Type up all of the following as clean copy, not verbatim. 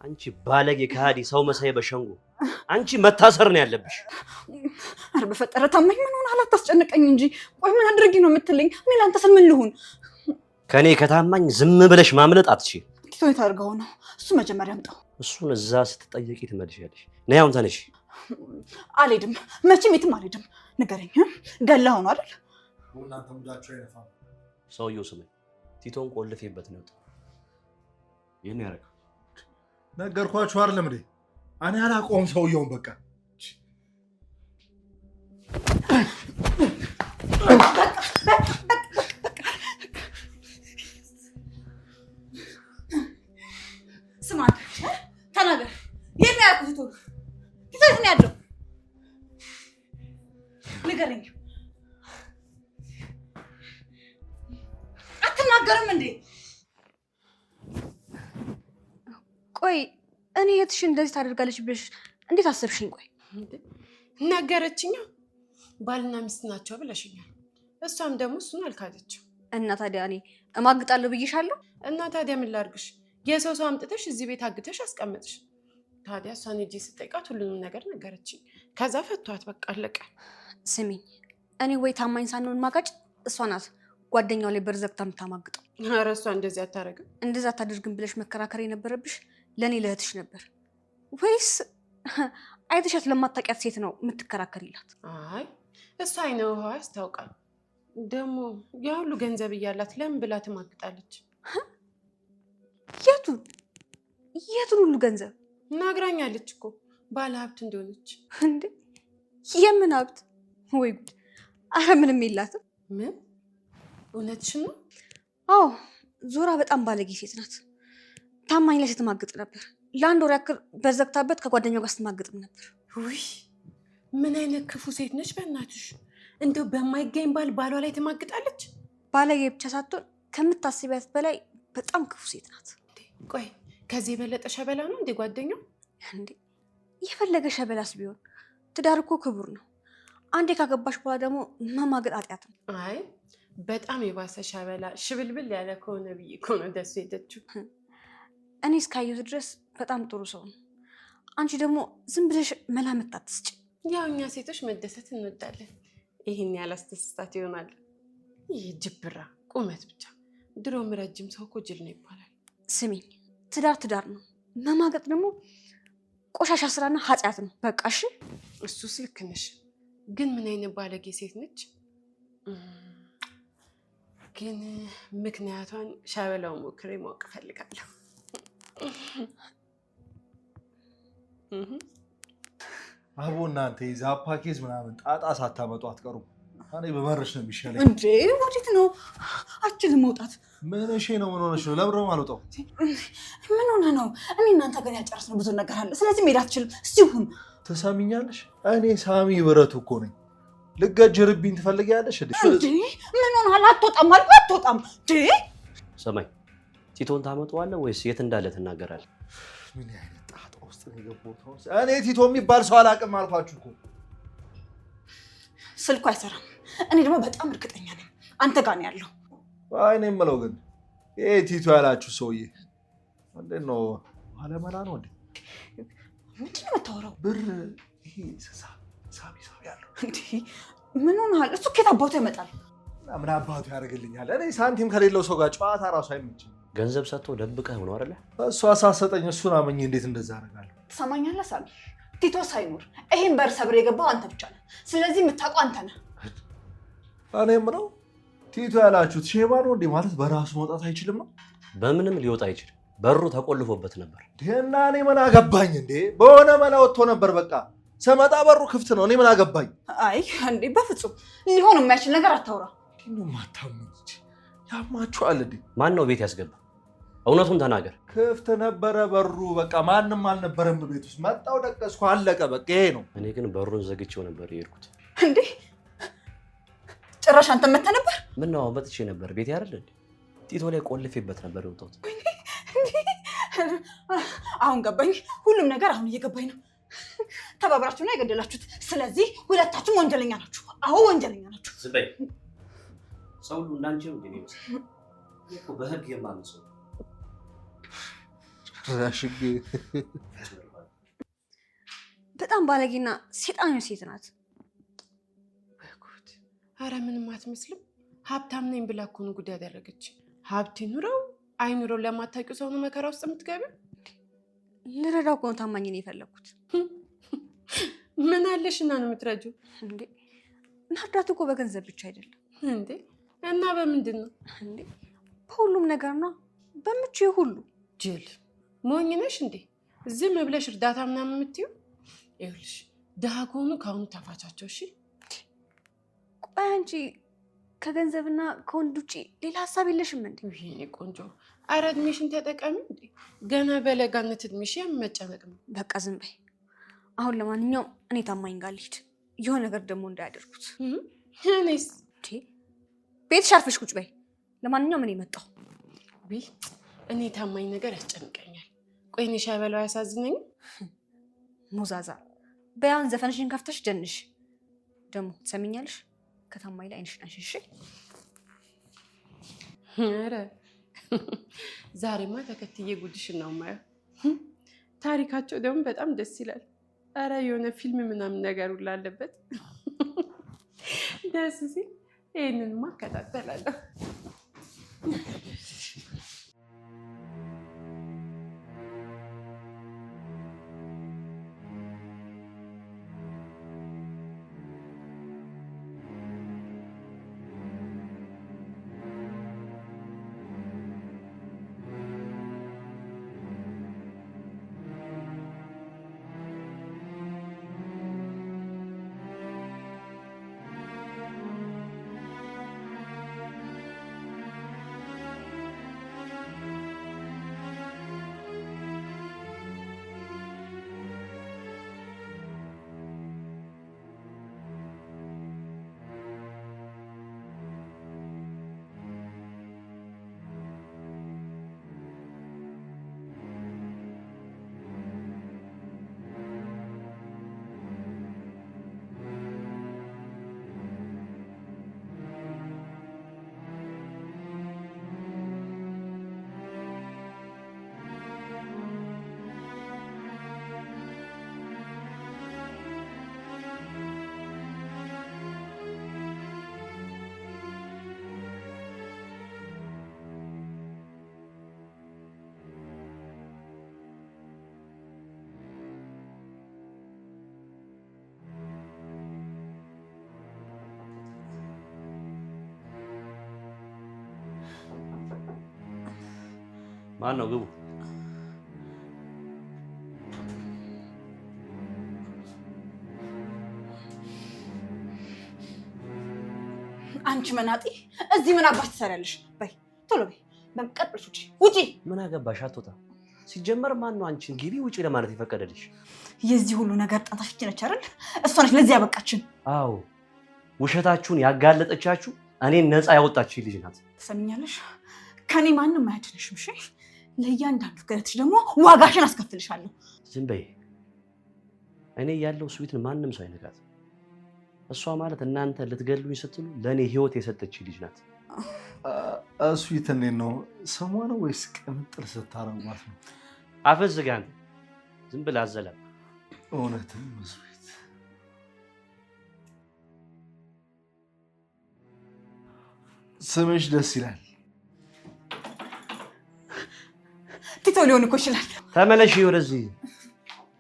አንቺ ባለጌ ከሃዲ ሰው መሳይ በሸንጎ አንቺ መታሰር ነው ያለብሽ። አረ በፈጠረ ታማኝ ምን ሆነ አላታስጨንቀኝ እንጂ። ቆይ ምን አድርጊ ነው የምትለኝ? እኔ ላንተ ስል ምን ልሁን? ከኔ ከታማኝ ዝም ብለሽ ማምለጥ አትችይ። ቲቶ የታርገው ነው እሱ መጀመሪያ አምጣው። እሱን እዛ ስትጠየቂ ትመልሻለሽ። ነይ አሁን ተነሽ። አልሄድም፣ መቼም የትም አልሄድም። ንገረኝ፣ ገላው ነው አይደል? እናንተ ሙዳችሁ አይነፋም። ሰውየው ስመኝ ቲቶን ቆልፌበት ነው ይሄን ያረጋ። ነገርኳችሁ አይደለም እንዴ? እኔ አላቆም ሰውየውን በቃ ስማ ተናገር። የት ነው ያልኩት? ቲቶ የት ነው ያለው? ንገረኝ። አትናገርም እንዴ? ቆይ እኔ እህትሽ እንደዚህ ታደርጋለች ብለሽ እንዴት አሰብሽኝ? ቆይ ነገረችኛ። ባልና ሚስት ናቸው ብለሽኛል። እሷም ደግሞ እሱን አልካደችው። እና ታዲያ እኔ እማግጣለሁ ብዬሻለሁ? እና ታዲያ ምን ላድርግሽ? የሰው ሰው አምጥተሽ እዚህ ቤት አግተሽ አስቀመጥሽ። ታዲያ እሷን ሂጂ ስጠይቃት ሁሉንም ነገር ነገረችኝ። ከዛ ፈቷት፣ በቃ አለቀ። ስሚኝ፣ እኔ ወይ ታማኝ ሳንሆን ማጋጭ እሷ ናት ጓደኛው ላይ በር ዘግታ የምታማግጠው። ኧረ እሷ እንደዚህ አታደርግም። እንደዛ አታደርግም ብለሽ መከራከር የነበረብሽ ለእኔ ለእህትሽ ነበር፣ ወይስ አይተሻት ለማታውቂያት ሴት ነው የምትከራከሪላት? አይ እሷ አይነ ውሃ ያስታውቃል። ደግሞ ያ ሁሉ ገንዘብ እያላት ለምን ብላ ትማግጣለች? የቱን ሁሉ ገንዘብ? ናግራኛለች እኮ ባለ ሀብት እንደሆነች። እንዴ የምን ሀብት? ወይ ጉድ! አረ ምንም የላትም። ምን? እውነትሽን ነው? አዎ ዞራ በጣም ባለጌ ሴት ናት። ታማኝ ላይ ስትማግጥ ነበር። ለአንድ ወር ያክል በዘግታበት ከጓደኛው ጋር ስትማግጥም ነበር። ውይ ምን አይነት ክፉ ሴት ነች በእናትሽ! እንደው በማይገኝ ባሏ ላይ ትማግጣለች። ባለጌ ብቻ ሳትሆን ከምታስቢያት በላይ በጣም ክፉ ሴት ናት። ቆይ ከዚህ የበለጠ ሸበላ ነው እንዴ ጓደኛው? እንዴ የፈለገ ሸበላስ ቢሆን ትዳር እኮ ክቡር ነው። አንዴ ካገባሽ በኋላ ደግሞ መማገጥ ኃጢአት ነው። አይ በጣም የባሰ ሸበላ ሽብልብል ያለ ከሆነ ብዬ እኮ ነው ደስ ሄደችው። እኔ እስካየሁት ድረስ በጣም ጥሩ ሰው ነው። አንቺ ደግሞ ዝም ብለሽ መላመት አትስጭ። ያው እኛ ሴቶች መደሰት እንወዳለን። ይህን ያላስደስታት ይሆናል። ይህ ጅብራ ቁመት ብቻ። ድሮም ረጅም ሰው እኮ ጅል ነው ይባላል። ስሚኝ፣ ትዳር ነው። መማገጥ ደግሞ ቆሻሻ ስራና ኃጢአት ነው። በቃ እሺ። እሱስ ልክ ነሽ። ግን ምን አይነት ባለጌ ሴት ነች? ግን ምክንያቷን ሻበላው ሞክሬ ማወቅ እፈልጋለሁ። አቦ እናንተ የዛፓ ኬዝ ምናምን ጣጣ ሳታመጡ አትቀሩም። እኔ በመረሽ ነው የሚሻለኝ። እንዴ ወዴት ነው? አችልም መውጣት። ምን እሺ ነው? ምን ሆነሽ ነው? ለምን ነው የማልወጣው? ምን ሆነ ነው? እኔ እናንተ ገና ያጨረስነው ብዙ ነገር አለ። ስለዚህ መሄድ አትችልም። እስቲ ሁን። ትሰሚኛለሽ? እኔ ሳሚ ብረቱ እኮ ነኝ። ልትገጅርብኝ ትፈልጊያለሽ እንዴ? ምን ሆነ? አትወጣም ማለት አትወጣም። እንዴ ሰማይ ቲቶን ታመጣዋለህ ወይስ የት እንዳለ ትናገራለህ? ምን አይነት ጣጣ ውስጥ ነው የገባሁት? እኔ ቲቶ የሚባል ሰው አላውቅም አልኳችሁ እኮ። ስልኩ አይሰራም። እኔ ደግሞ በጣም እርግጠኛ ነኝ አንተ ጋር ነው ያለው። አይ እኔ የምለው ግን ይሄ ቲቶ ያላችሁ ሰውዬ እንዴት ነው? አለመላ ነው እንዴ? ምንድን ነው የምታወራው? ብር ይሄ ሳቢ ያለው እንዴ ምን ሆነሃል? እሱ ከየት አባቱ ይመጣል? ምን አባቱ ያደርግልኛል? እኔ ሳንቲም ከሌለው ሰው ጋር ጨዋታ ራሱ አይመችም። ገንዘብ ሰጥቶ ደብቀህ ነው አይደለ? እሱ አሳሰጠኝ። እሱን አመኝ እንዴት እንደዛ አደርጋለሁ? ትሰማኛለህ ሳሚ? ቲቶ ሳይኖር ይሄን በር ሰብር የገባው አንተ ብቻ ነህ። ስለዚህ የምታውቀው አንተ ነህ። እኔ የምለው ቲቶ ያላችሁት ሼባ ነው እንዴ? ማለት በራሱ መውጣት አይችልም ነው? በምንም ሊወጣ አይችልም። በሩ ተቆልፎበት ነበር። እና እኔ ምን አገባኝ እንዴ? በሆነ መላ ወጥቶ ነበር። በቃ ስመጣ በሩ ክፍት ነው። እኔ ምን አገባኝ? አይ እንዴ በፍጹም ሊሆን የማይችል ነገር አታውራ። ነው ማታምኑት? ያማችኋል እንዴ? ማን ነው ቤት ያስገባ? እውነቱን ተናገር። ክፍት ነበረ በሩ። በቃ ማንም አልነበረም ቤት ውስጥ። መጣው ደቀስኩ፣ አለቀ። በቃ ይሄ ነው። እኔ ግን በሩን ዘግቼው ነበር የሄድኩት። እንዴ ጭራሽ አንተ መተህ ነበር? ምን ነው መጥቼ ነበር ቤት አይደል እንዴ? ቲቶ ላይ ቆልፌበት ነበር የወጣሁት። አሁን ገባኝ። ሁሉም ነገር አሁን እየገባኝ ነው። ተባብራችሁ ነው የገደላችሁት። ስለዚህ ሁለታችሁም ወንጀለኛ ናችሁ። አዎ ወንጀለኛ ናችሁ። ዝበይ ሰው ሁሉ እንዳንቺ ነው እንዴ? በህግ የማንሰው ራሽግ በጣም ባለጌና ሴጣን ሴት ናት። በጉድ! አረ ምንም አትመስልም። ሀብታም ነኝ ብላ እኮ ነው ጉድ ያደረገች። ሀብት ይኑረው አይኑረው ለማታውቂው ሰው ነው መከራ ውስጥ የምትገቢው። ልረዳው እኮ ነው ታማኝ ነው የፈለኩት። ምን አለሽና ነው የምትረጂው? እንዴ መርዳት እኮ በገንዘብ ብቻ አይደለም እንዴ። እና በምንድን ነው እንዴ? በሁሉም ነገር ነው። በምችው ሁሉ። ጅል ሞኝ ነሽ እንዴ? ዝም ብለሽ እርዳታ ምናምን የምትይው? ይኸውልሽ ድሃ ከሆኑ ከአሁኑ ታፋቻቸው። እሺ ቆይ አንቺ ከገንዘብና ከወንድ ውጭ ሌላ ሀሳብ የለሽም እንዴ? ይሄ ቆንጆ ኧረ እድሜሽን ተጠቀሚ እንዴ። ገና በለጋነት እድሜሽ መጨነቅ ነው። በቃ ዝም በይ። አሁን ለማንኛውም እኔ ታማኝ ጋር ልሂድ። የሆነ ነገር ደግሞ እንዳያደርጉት። እኔስ ቤትሽ አርፈሽ ቁጭ በይ። ለማንኛውም እኔ መጣሁ። እኔ ታማኝ ነገር ያስጨንቀኛል። ቆይ እኔ ሻይ በላው አያሳዝነኝም? ሞዛዛ በያን ዘፈንሽን ከፍተሽ ደንሽ። ደግሞ ትሰሚኛለሽ? ከታማኝ ላይ አይንሽን አንሺ። ኧረ ዛሬማ ተከትዬ ጉድሽን ነው የማየው። ታሪካቸው ደግሞ በጣም ደስ ይላል። ኧረ የሆነ ፊልም ምናምን ነገር ሁላ አለበት። ደስ ሲል ይሄንንማ እከታተላለሁ። ማን ነው? ግቡ። አንቺ መናጢ እዚህ ምን አባሽ ትሰሪያለሽ? በይ ቶሎ በይ። በመቀጥልሽ ውጪ። ምን አገባሽ? አትወጣ። ሲጀመር ማን ነው አንቺን ግቢ ውጪ ለማለት የፈቀደልሽ? የዚህ ሁሉ ነገር ጣጣፊች ነች አይደል? እሷ ነች ለዚህ ያበቃችን። አዎ ውሸታችሁን ያጋለጠቻችሁ እኔን ነፃ ያወጣችኝ ልጅ ናት። ትሰሚኛለሽ? ከኔ ማንም አያድንሽም። እሺ ለእያንዳንዱ ገለትሽ ደግሞ ዋጋሽን አስከፍልሻለሁ። ዝም በይ። እኔ ያለው ስዊትን ማንም ሰው አይነካት። እሷ ማለት እናንተ ልትገሉኝ ስትሉ ለእኔ ህይወት የሰጠችኝ ልጅ ናት። ስዊት እንዴት ነው? ስሟ ነው ወይስ ቅምጥል ስታረጓት ነው? አፈዝ ዝጋ አንተ። ዝም ብለህ አዘለም። እውነትም ስዊት ስምሽ ደስ ይላል። ቲቶ ሊሆን እኮ ይችላል። ተመለሽ ወደዚህ።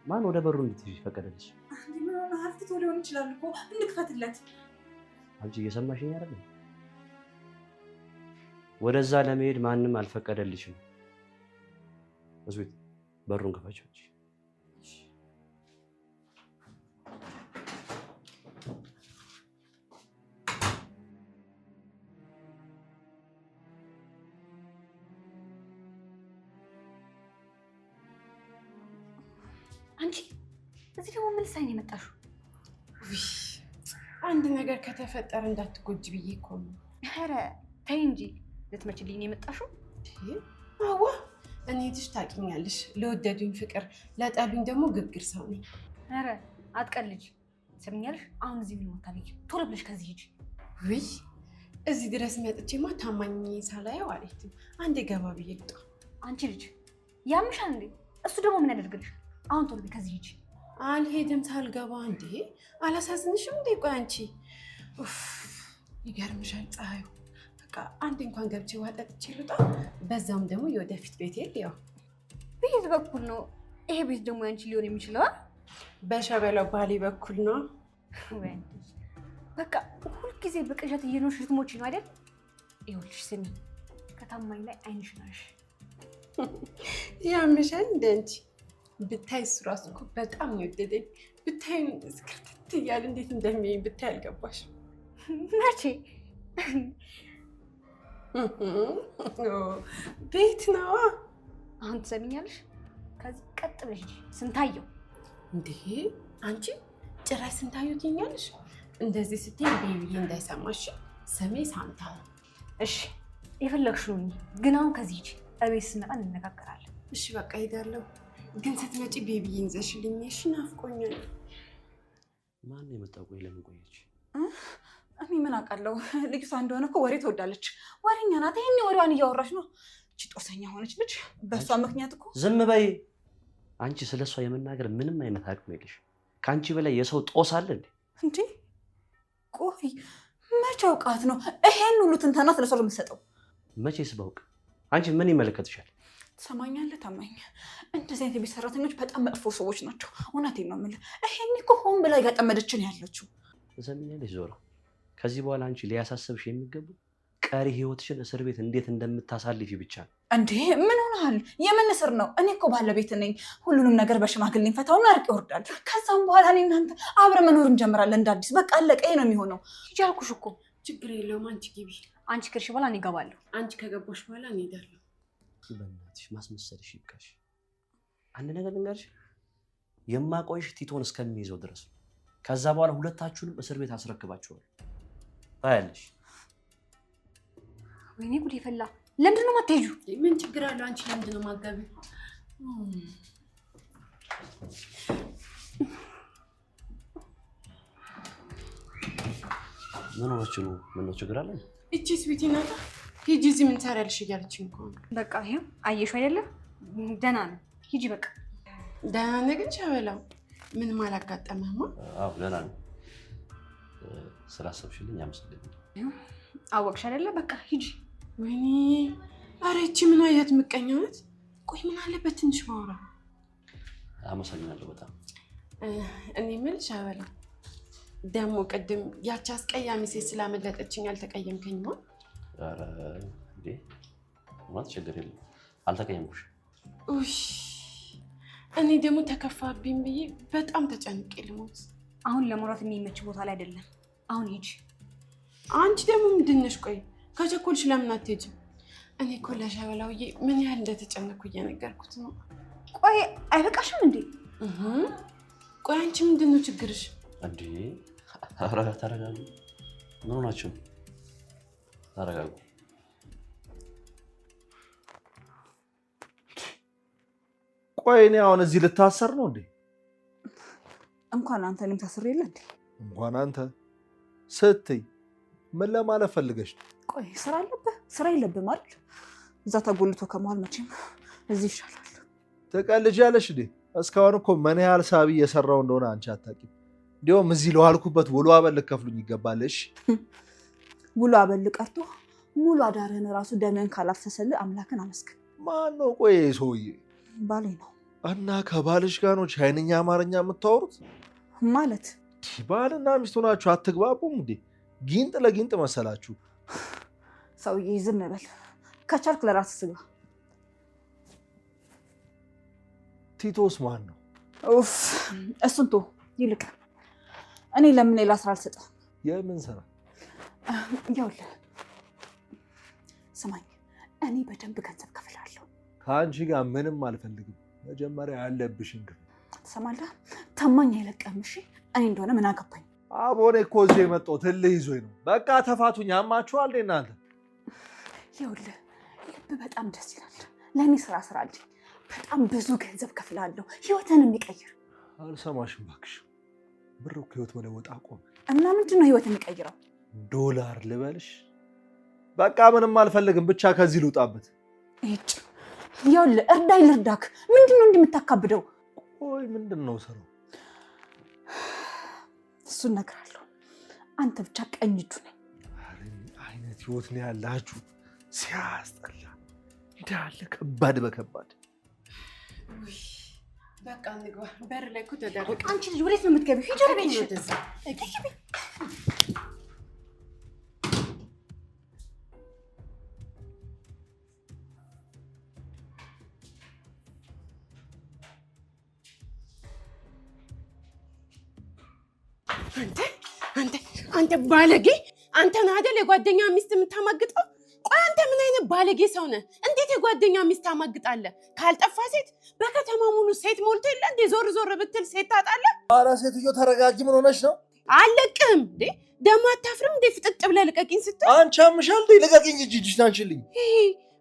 ማን ወደ በሩ እንድትይዥ ፈቀደልሽ? ቲቶ ሊሆን ይችላል እኮ እንክፈትለት። አንቺ እየሰማሽኝ አይደል? ወደዛ ለመሄድ ማንም አልፈቀደልሽም። ስዊት በሩን ክፈችው። አንቺ እዚህ ደግሞ ምን ልትሰሪ ነው የመጣሽው? አንድ ነገር ከተፈጠረ እንዳትጎጂ ብዬ እኮ ነው። ኧረ ተይ እንጂ ልትመችልኝ ነው የመጣሽው? አዋ እኔ ልጅ ታውቂኛለሽ፣ ለወደዱኝ ፍቅር ለጠሉኝ ደግሞ ግግር ሰው ነኝ። ኧረ አትቀልጂ። ትሰሚኛለሽ? አሁን እዚህ ምን ማታለኝ? ቶሎ ብለሽ ከዚህ ሂጂ። ውይ እዚህ ድረስ መጥቼማ ታማኝ ሳላየው አለችም። አንዴ ገባ ብዬ ልውጣ። አንቺ ልጅ ያምሻል እንዴ? እሱ ደግሞ ምን ያደርግልሽ? አሁን ቶሎ ከዚህ ሂጂ። አልሄድም ሳልገባ እንዴ አላሳዝንሽም እንዴ? ቆይ አንቺ ይገርምሻል ፀሐዩ። በቃ አንድ እንኳን ገብቼ ውሃ ጠጥቼ ልውጣ። በዛም ደግሞ የወደፊት ቤቴ ያው ቤት በኩል ነው። ይሄ ቤት ደግሞ ያንቺ ሊሆን የሚችለው በሸበላው ባሌ በኩል ነው። በቃ ሁልጊዜ በቅዠት እየኖርሽ ልትሞቺ ነው አይደል? ይኸውልሽ ስሚ፣ ከታማኝ ላይ አይንሽን አሽ ያምሻል እንደ አንቺ ብታይ እሱ ራሱ እኮ በጣም ነው የወደደኝ። ብታይ እስክርትት እያለ እንዴት እንደሚያየኝ ብታይ አልገባሽ? መቼ ቤት ነው። አሁን ትሰሚኛለሽ? ከዚህ ቀጥ ብለሽ ስንታየው እንዴ አንቺ ጭራሽ ስንታየው ትይኛለሽ? እንደዚህ ስትይ ቤቢዬ እንዳይሰማሽ ስሜ ሳንታ። እሺ የፈለግሽውን ግን አሁን ከዚህ ሂጂ። እቤት ስመጣ እንነጋገራለን። እሺ በቃ ሄዳለሁ። ግን ስትመጪ ቤቢዬ ይዘሽልኝ። እሺ ናፍቆኛል። ማን የመጣው? ቆይ ለምን ቆየች? እኔ ምን አውቃለሁ? ልጅቷ እንደሆነ እኮ ወሬ ትወዳለች። ወሬኛ ናት። ይሄኔ ወሬዋን እያወራች ነው። እቺ ጦሰኛ ሆነች ልጅ። በእሷ ምክንያት እኮ። ዝም በይ አንቺ። ስለሷ የመናገር ምንም አይነት አቅም የለሽ። ከአንቺ በላይ የሰው ጦስ አለ እንዴ? እንዴ ቆይ መቼ አውቃት ነው ይሄን ሁሉ ትንተና ስለሷ የምትሰጠው? መቼስ ባውቅ አንቺ ምን ይመለከትሻል? ትሰማኛለህ ታማኝ? እንደዚህ አይነት የቤት ሰራተኞች በጣም መጥፎ ሰዎች ናቸው። እውነቴን ነው የምልህ። ይሄን እኮ ሆን ብላ እያጠመደችን ያለችው። ትሰሚኛለሽ ዞራ፣ ከዚህ በኋላ አንቺ ሊያሳስብሽ የሚገቡ ቀሪ ህይወትሽን እስር ቤት እንዴት እንደምታሳልፊ ብቻ ነው። እንዴ ምን ሆነሃል? የምን እስር ነው? እኔ እኮ ባለቤት ነኝ። ሁሉንም ነገር በሽማግሌ ፈታውና እርቅ ይወርዳል። ከዛም በኋላ እኔ እናንተ አብረን መኖር እንጀምራለን እንደ አዲስ። በቃ አለቀ። ይሄ ነው የሚሆነው። ሂጂ አልኩሽ እኮ። ችግር የለውም አንቺ ግቢ። አንቺ ከርሽ በኋላ እኔ እገባለሁ። አንቺ ከገባሽ በኋላ እኔ እሄዳለሁ። በእናትሽ ማስመሰልሽ ይብቃሽ። አንድ ነገር ልንገርሽ፣ የማቆይሽ ቲቶን እስከሚይዘው ድረስ ነው። ከዛ በኋላ ሁለታችሁንም እስር ቤት አስረክባችኋል። ታያለሽ። ወይኔ ጉድ ይፈላ። ለምንድን ነው የማትሄጂው? ምን ችግር አለው? አንቺ ለምንድን ነው የማትገቢው? ምን ሆነች ነው? ምን ነው ችግር አለ? እቺ ስዊቲ ናታ። ሂጂ፣ እዚህ ምን ትሰሪያለሽ እያለችኝ እኮ ነው። በቃ ይሄው አየሽው አይደለም? ደህና ነው። ሂጂ በቃ። ደህና ነህ ግን ሸበላው? ምንም አላጋጠመህማ? አዎ ደህና ነው። ስላሰብሽልኝ አመሰግናለሁ። አወቅሽ አይደለ? በቃ ሂጂ። ወይኔ ኧረ ይቺ ምን አይነት ምቀኛ ናት? ቆይ ምን አለበት ትንሽ ማውራ። አመሰግናለሁ በጣም። እኔ የምልሽ ሸበላው ደግሞ ቅድም ያቺ አስቀያሚ ሴት ስላመለጠችኝ አልተቀየምከኝም? ኧረ እንዴ ማለት ችግር የለም አልተቀየምኩሽ። ኡሽ እኔ ደግሞ ተከፋብኝ ብዬ በጣም ተጨንቄ ልሞት። አሁን ለማውራት የሚመች ቦታ ላይ አይደለም። አሁን ሂጂ። አንቺ ደግሞ ምንድን ነሽ? ቆይ ከቸኮልሽ ለምን አትሄጂም? እኔ እኮ ለሸበላውዬ ምን ያህል እንደተጨነኩ እየነገርኩት ነው። ቆይ አይበቃሽም እንዴ? ቆይ አንቺ ምንድን ነው ችግርሽ? እንዴ ኧረ ተረጋጉ። ምን ሆናችሁ? ተረጋጉ። ቆይ እኔ አሁን እዚህ ልታሰር ነው እንዴ? እንኳን አንተ እኔም ታስር የለ እንዴ? እንኳን አንተ ስትይ ምን ለማለት ፈልገሽ ነው? ቆይ ስራ አለብህ? ስራ የለብህ ማለት እዛ ተጎልቶ ከመዋል መቼም እዚህ ይሻላል። ትቀልጃለሽ እንዴ? እስካሁን እኮ ምን ያህል ሳቢ እየሰራው እንደሆነ አንቺ አታውቂም። እንዲያውም እዚህ ለዋልኩበት ውሎ አበል ልከፍሉኝ ይገባልሽ። ውሎ አበል ቀርቶ ሙሉ አዳርህን ራሱ ደምህን ካላፈሰልህ አምላክን አመስግን። ማን ነው ቆይ ሰውዬ? ባሌ ነው። እና ከባልሽ ጋር ነው ቻይንኛ አማርኛ የምታወሩት? ማለት ባልና ሚስት ሆናችሁ አትግባቡም እንዴ? ጊንጥ ለጊንጥ መሰላችሁ? ሰውዬ ዝም በል ከቻልክ ለራስህ ስጋ። ቲቶስ ማን ነው? ኡፍ እሱን ተው። ይልቅ እኔ ለምን ሌላ ስራ አልሰጠም? የምን ስራ? ይኸውልህ ስማኝ፣ እኔ በደንብ ገንዘብ ከፍላለሁ። ከአንቺ ጋር ምንም አልፈልግም። መጀመሪያ ያለብሽን ግን ትሰማለህ? ታማኝ አይለቀም። እሺ እኔ እንደሆነ ምን አገባኝ? አቦኔ እኮ እዚህ የመጣሁት እልህ ይዞኝ ነው። በቃ ተፋቱኝ። አማችኋል እናንተ። ይኸውልህ ልብ በጣም ደስ ይላል። ለእኔ ስራ ስራልኝ። በጣም ብዙ ገንዘብ ከፍላለሁ፣ ህይወትን የሚቀይር። አልሰማሽም እባክሽ። ብር እኮ ህይወት መለወጥ አቆመ። እና ምንድን ነው ህይወት የሚቀይረው? ዶላር ልበልሽ? በቃ ምንም አልፈልግም፣ ብቻ ከዚህ ልውጣበት። እጭ ይኸውልህ እርዳይ ልርዳክ። ምንድነው እንደምታካብደው? ቆይ ምንድነው ስራው? እሱን እነግርሃለሁ። አንተ ብቻ ቀኝ እጁ ነኝ። አይነት ህይወት ነው ያላችሁ። ሲያስጠላ እንዳለ ከባድ በከባድ። በቃ እንግባ። በር ላይ እኮ ተደረቀ። አንቺ ልጅ ወዴት ነው የምትገቢው? ሂጂ ወደ ቤትሽ። አንተ ባለጌ! አንተ ነህ አይደል የጓደኛ ሚስት የምታማግጠው? ቆይ አንተ ምን አይነት ባለጌ ሰው ነህ? እንዴት የጓደኛ ሚስት ታማግጣለህ? ካልጠፋ ሴት በከተማ ሙሉ ሴት ሞልቶ የለ እንዴ? ዞር ዞር ብትል ሴት ታጣለህ? ኧረ ሴትዮ ተረጋጊ። ምን ሆነሽ ነው? አለቅህም እንዴ? ደግሞ አታፍርም እንዴ? ፍጥጥ ብለህ ልቀቂኝ ስትል አንቺ አምሻል እንዴ? ልቀቂኝ እንጂ እጅሽን አንቺልኝ።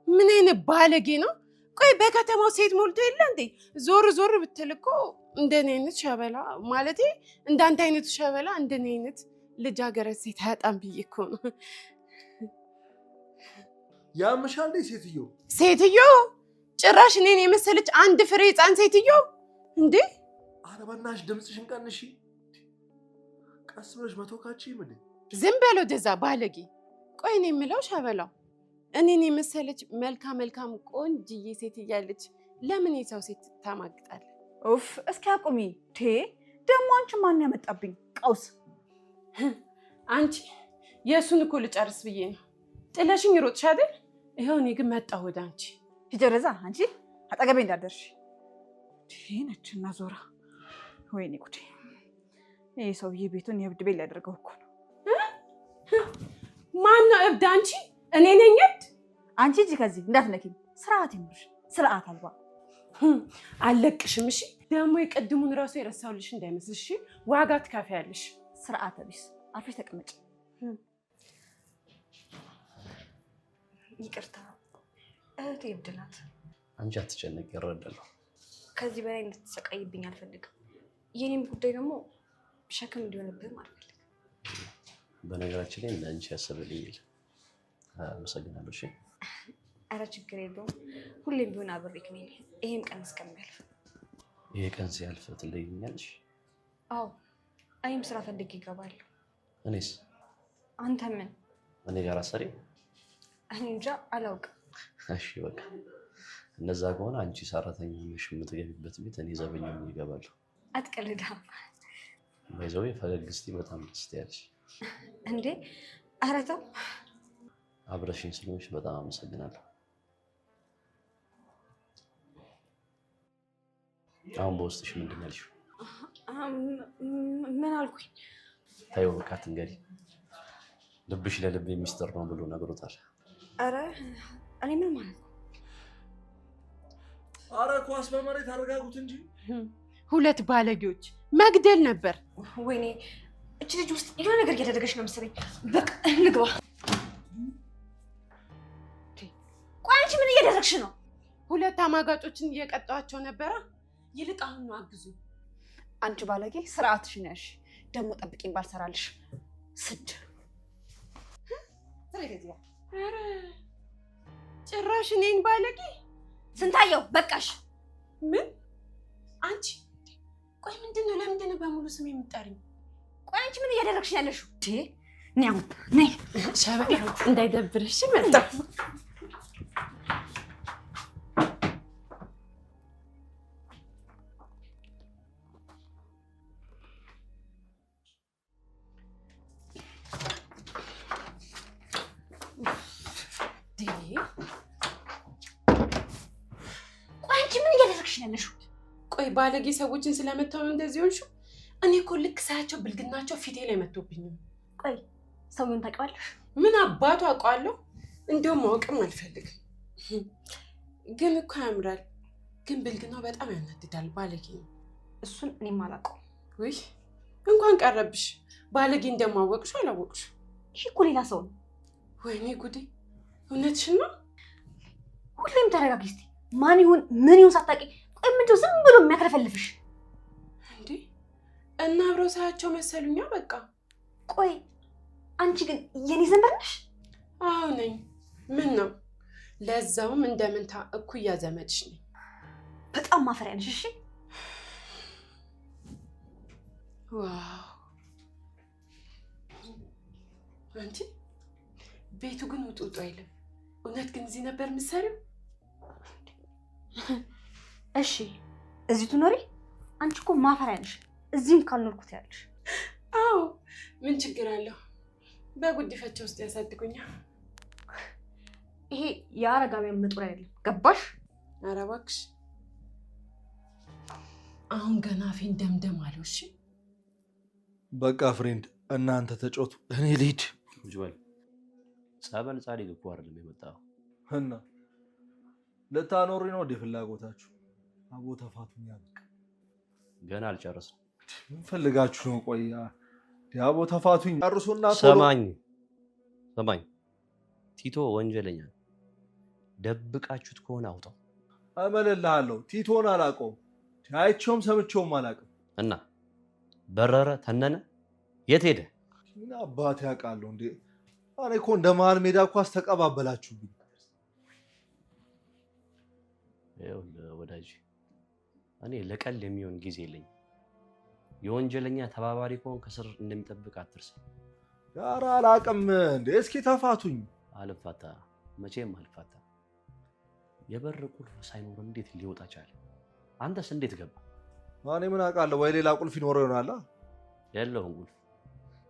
ምን አይነት ባለጌ ነው? ቆይ በከተማው ሴት ሞልቶ የለ እንዴ? ዞር ዞር ብትል እኮ እንደኔ አይነት ሸበላ ማለቴ እንዳንተ አይነቱ ሸበላ እንደኔ አይነት ልጃገረድ ሴት አያጣም ብዬ እኮ ነው። ያምሻል እንዴ ሴትዮ? ሴትዮ ጭራሽ እኔን የመሰለች አንድ ፍሬ ህፃን ሴትዮ እንዴ! ኧረ በእናትሽ ድምፅሽን ቀንሺ። ቀስ ብለሽ መቶካቺ ምን? ዝም በለው ደዛ ባለጌ። ቆይ እኔ የምለው ሸበላው እኔን የመሰለች መልካም ቆንጅዬ ሴት እያለች ለምን የሰው ሴት ታማግጣለህ? ኡፍ እስኪ አቁሚ። ደግሞ አንቺ ማን ያመጣብኝ ቀውስ? አንቺ የእሱን እኮ ልጨርስ ብዬ ነው ጥለሽኝ ሮጥሽ አይደል? ይኸው እኔ ግን መጣሁ ወደ አንቺ። ሂጀረዛ አንቺ አጠገቤ እንዳደርሽ ነችና ዞራ። ወይኔ ጉዴ! ይህ ሰውዬ ቤቱን የእብድ ቤት ሊያደርገው እኮ ነው። ማነው እብድ? አንቺ? እኔ ነኝ እብድ? አንቺ እጅ ከዚህ እንዳትነኪኝ። ስርዓት ይኑርሽ። ስርዓት አልባ አለቅሽም። እሺ ደግሞ የቀድሙን ራሱ የረሳሁልሽ እንዳይመስልሽ። ዋጋ ትከፍያለሽ። ስርዓት ቢስ አርፈሽ ተቀመጭ። ይቅርታ እህቴ እብድ ናት። አንቺ አትጨነቂ፣ እረዳለሁ። ከዚህ በላይ እንድትሰቃይብኝ አልፈልግም። የኔም ጉዳይ ደግሞ ሸክም እንዲሆንብህም አልፈልግም። በነገራችን ላይ እንዳንቺ ያሰብልኝ የለም። አመሰግናለሁ። እሺ ኧረ ችግር የለውም። ሁሌም ቢሆን አብሬክ ነኝ። ይሄም ቀን እስከሚያልፍ። ይሄ ቀን ሲያልፍ ትለይኛለሽ? አዎ እኔም ስራ ፈልጌ እገባለሁ። እኔስ? አንተ ምን እኔ ጋር አሰሪ? እኔ እንጃ አላውቅም። እሺ በቃ እነዛ ከሆነ አንቺ ሰራተኛ ነሽ፣ የምትገቢበት ቤት እኔ ዘበኛ ሆኜ እገባለሁ። አትቀልዳ። በዛው ፈገግ እስቲ በጣም ደስ ትያለሽ። እንዴ ኧረ ተው። አብረሽኝ ስለሆንሽ በጣም አመሰግናለሁ። አሁን በውስጥሽ ምንድን ያልሽው? ምን አልኩኝ? ታየው በቃ ትንገሪ። ልብሽ ለልብ ሚስጥር ነው ብሎ ነግሮታል። ኧረ እኔ ምን ማለት ነው? ኧረ ኳስ በመሬት አረጋጉት እንጂ። ሁለት ባለጌዎች መግደል ነበር። ወይኔ እች ልጅ ውስጥ የሆነ ነገር እያደረገች ነው መሰለኝ። በቃ ልግባ። ቆይ አንቺ ምን እያደረግሽ ነው? ሁለት አማጋጮችን እየቀጣኋቸው ነበረ። ይልቅ አሁን ነው አግዙ። አንቺ ባለጌ ስርዓትሽን ያሽ። ደግሞ ጠብቂኝ ባልሰራልሽ ስድ ኧረ ጭራሽ እኔን ባለጌ። ስንታየው በቃሽ። ምን አንቺ? ቆይ ምንድነው? ለምንድነው በሙሉ ስም የምትጠሪኝ? ቆይ አንቺ ምን እያደረግሽ ያለሽው? ነይ ነይ ሸበላ እንዳይደብርሽ መጣሁ። ቆይ አንቺ ምን እያደረግሽ ያለሽው? ቆይ ባለጌ ሰዎችን ስለመታው ነው እንደዚህ ሆንሽው? እኔ እኮ ልክ ሳያቸው ብልግናቸው ፊቴ ላይ መጥቶብኝ ነው። ቆይ ሰውዬውን ታውቂዋለሽ? ምን አባቱ አውቀዋለሁ? እንደውም ማወቅም አልፈልግም። ግን እኮ ያምራል። ግን ብልግናው በጣም ያናድዳል። ባለጌ ነው። እሱን እኔም አላውቀውም። ውይ እንኳን ቀረብሽ። ባለጌ እንደማወቅሽ አላወቅሽ። ይሄ እኮ ሌላ ሰው ነው። ወይኔ ጉዴ! እውነትሽን ነው? ሁሌም ተረጋጊ እስኪ። ማን ይሁን ምን ይሁን ሳታውቂ ቆይ ምንድነው ዝም ብሎ የሚያከለፈልፍሽ እንዴ? እና አብረው ሳያቸው መሰሉኛ። በቃ ቆይ አንቺ ግን የኔ ዘንበር ነሽ? አዎ ነኝ። ምን ነው ለዛውም እንደምንታ እኩያ ዘመድሽ ነኝ። በጣም ማፈሪያ ነሽ። እሺ ዋው አንቺ ቤቱ ግን ውጡ አይልም። እውነት ግን እዚህ ነበር የምትሰሪው? እሺ እዚህ ትኖሪ? አንቺ እኮ ማፈሪያ ነሽ። እዚህም ካልኖርኩት ያለሽ። አዎ ምን ችግር አለው? በጉዲፈቻ ውስጥ ያሳድጉኛል። ይሄ የአረጋውያን መጦሪያ አይደለም። ገባሽ? ኧረ እባክሽ አሁን ገና አፌን ደምደም አለው። እሺ በቃ ፍሬንድ እናንተ ተጮቱ፣ እኔ ልሂድ። ጅበል ጸበል ጻድቅ እኮ አይደለም የመጣው። እና ልታኖሪ ነው እንደ ፍላጎታችሁ? አቦ ተፋቱኝ። ያልቅ ገና አልጨረስንም። ምን ፈልጋችሁ ነው? ቆያ አቦ ተፋቱኝ ጨርሱና ሰማኝ። ቲቶ ወንጀለኛ ነው። ደብቃችሁት ከሆነ አውጣው። አመለልሃለሁ። ቲቶን አላውቀውም፣ አይቼውም ሰምቼውም አላውቅም። እና በረረ ተነነ የት ሄደ? ምን አባት ያውቃለሁ እንዴ? እኔ እኮ እንደ መሀል ሜዳ ኳስ ተቀባበላችሁብኝ። ወዳጅ እኔ ለቀል የሚሆን ጊዜ የለኝም። የወንጀለኛ ተባባሪ ከሆን ከስር እንደሚጠብቅ አትርሳ። ኧረ አላውቅም እንዴ? እስኪ ተፋቱኝ። አልፋታ፣ መቼም አልፋታ። የበር ቁልፍ ሳይኖር እንዴት ሊወጣ ቻለ? አንተስ እንዴት ገባ? እኔ ምን አውቃለሁ? ወይ ሌላ ቁልፍ ይኖረው ይሆናል። ያለውን ቁልፍ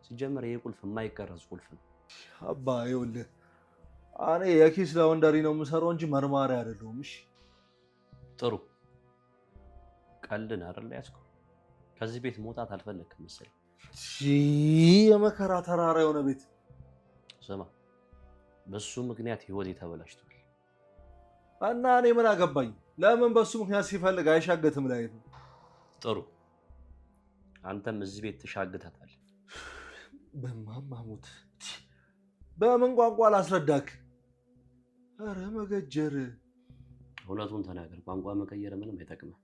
ሲጀመር ይሄ ቁልፍ የማይቀረጽ ቁልፍ ነው። አባ ይኸውልህ እኔ የኪስ ላውንደሪ ነው የምሰራው እንጂ መርማሪ አይደለሁም። እሺ ጥሩ ቀልድን አይደል ያዝከው? ከዚህ ቤት መውጣት አልፈለክም መሰለኝ። የመከራ ተራራ የሆነ ቤት። ስማ በሱ ምክንያት ህይወት ተበላሽቷል። እና እኔ ምን አገባኝ? ለምን በሱ ምክንያት ሲፈልግ አይሻገትም ላይ ነው። ጥሩ አንተም እዚህ ቤት ተሻግታታል። በማማሙት በምን ቋንቋ ላስረዳክ? አረ መገጀር። እውነቱን ተናገር። ቋንቋ መቀየር ምንም አይጠቅምም።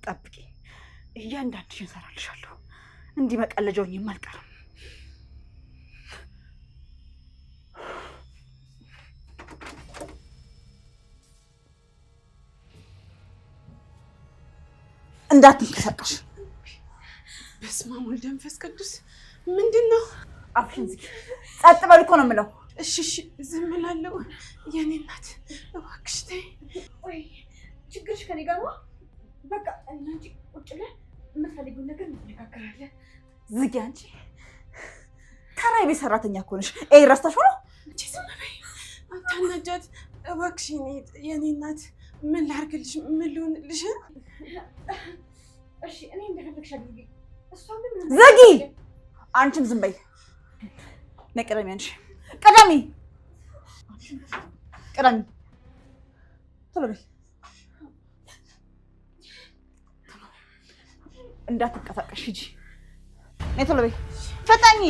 ጠብቂ፣ እያንዳንድሽን እሰራልሻለሁ። እንዲህ መቀለጃውኝም አልቀርም። እንዳትንቀሳቀሽ። በስመ አብ ወወልድ ወመንፈስ ቅዱስ። ምንድን ነው? አፍሽን ዝጊ። ጸጥ በል እኮ ነው የምለው። እሺ ዝም እላለሁ። የኔ እናት እባክሽ ተይ። ወይ ችግርሽ ከኔ ጋር ነው? በቃ እናንቺ ቁጭ ብለን የምትፈልጊውን ነገር እንነጋገራለን። ዝጊ አንቺ። ተራ የቤት ሰራተኛ እኮ ነሽ። ይሄ ረስተሽ ነው? አንቺ ዝም በይ፣ አታናጃት እባክሽ። የኔ እናት ምን ላድርግልሽ? ምን ልሁንልሽ? እሺ እኔ እንደፈለግሽ አድርጊ። እሷም ምን ዝጊ። አንቺም ዝም በይ። ነይ ቅደሚ። አንቺ ቅደሚ፣ ቅደሚ። ቶሎ በይ። እንዳትንቀሳቀሽ ሂጂ። ነይ ቶሎ በይ። ፈጣኝ።